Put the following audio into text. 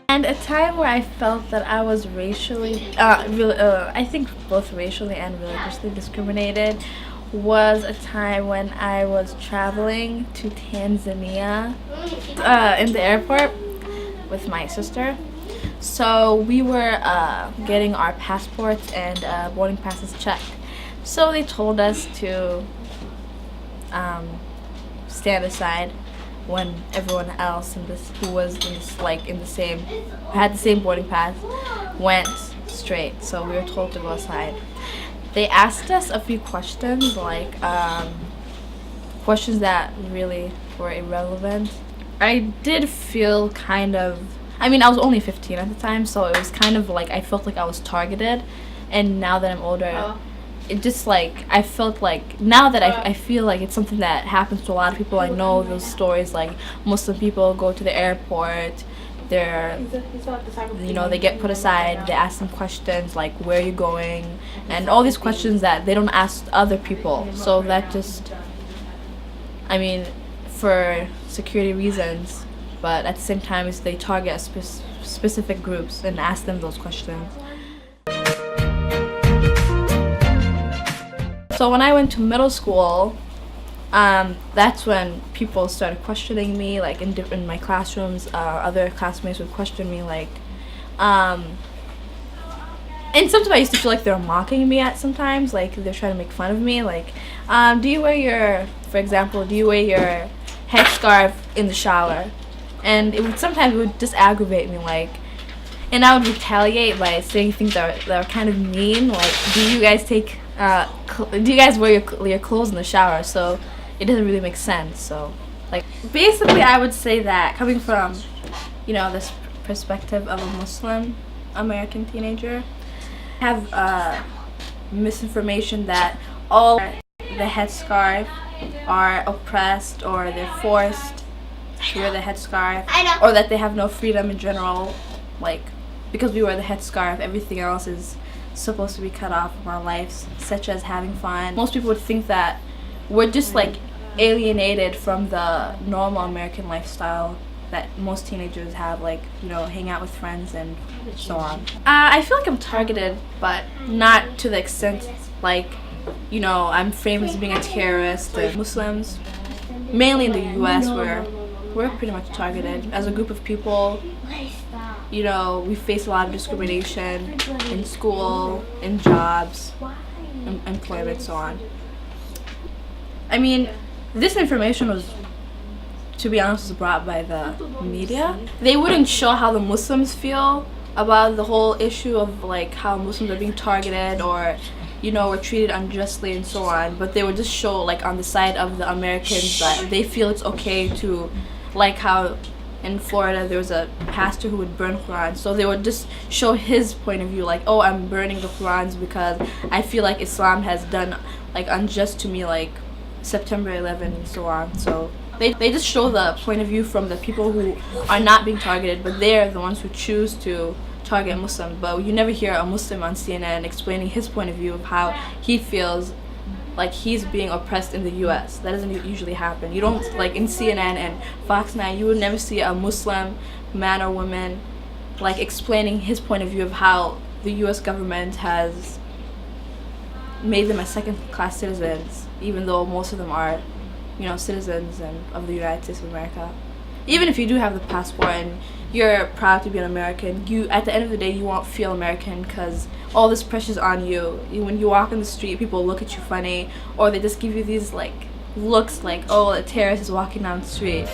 And a time where I felt that I was I think both racially and religiously discriminated was a time when I was traveling to Tanzania in the airport with my sister. So we were getting our passports and boarding passes checked. So they told us to stand aside when everyone else who was had the same boarding pass went straight. So we were told to go aside. They asked us a few questions, like questions that really were irrelevant. I did feel kind of, I mean, I was only 15 at the time, so it was kind of like I felt like I was targeted. And now that I'm older, it just like I felt like now that I feel like it's something that happens to a lot of people. I know those stories, like Muslim people go to the airport, they get put aside, they ask them questions like where are you going, and all these questions that they don't ask other people. So that just, I mean, for security reasons, but at the same time is they target specific groups and ask them those questions. So when I went to middle school, that's when people started questioning me, like in my classrooms. Other classmates would question me, like, and sometimes I used to feel like they were mocking me at sometimes, like they're trying to make fun of me, like, do you wear your headscarf in the shower? And sometimes it would just aggravate me, like, and I would retaliate by saying things that are kind of mean, like, do you guys wear your clothes in the shower? So it doesn't really make sense. So, like, basically I would say that coming from, this perspective of a Muslim American teenager, I have misinformation that all the headscarf are oppressed or they're forced to wear the headscarf, or that they have no freedom in general, like, because we wear the headscarf, everything else is supposed to be cut off from our lives, such as having fun. Most people would think that we're just like alienated from the normal American lifestyle that most teenagers have, like, hang out with friends and so on. I feel like I'm targeted, but not to the extent like, I'm famous as being a terrorist. The Muslims, mainly in the U.S., we're pretty much targeted as a group of people. We face a lot of discrimination in school, in jobs, employment, so on. I mean, this information was, to be honest, was brought by the media. They wouldn't show how the Muslims feel about the whole issue of, like, how Muslims are being targeted or, were treated unjustly and so on, but they would just show, like, on the side of the Americans that they feel it's okay to, like how in Florida there was a pastor who would burn Qurans, so they would just show his point of view, like, oh, I'm burning the Qurans because I feel like Islam has done, like, unjust to me, like September 11 and so on. So they just show the point of view from the people who are not being targeted, but they're the ones who choose to target Muslims. But you never hear a Muslim on CNN explaining his point of view of how he feels like he's being oppressed in the U.S. That doesn't usually happen. You don't, like, in CNN and Fox 9, you would never see a Muslim man or woman, like, explaining his point of view of how the U.S. government has made them as second-class citizens, even though most of them are, citizens of the United States of America. Even if you do have the passport and you're proud to be an American, at the end of the day, you won't feel American because all this pressure's on you. When you walk in the street, people look at you funny, or they just give you these, like, looks like, oh, a terrorist is walking down the street.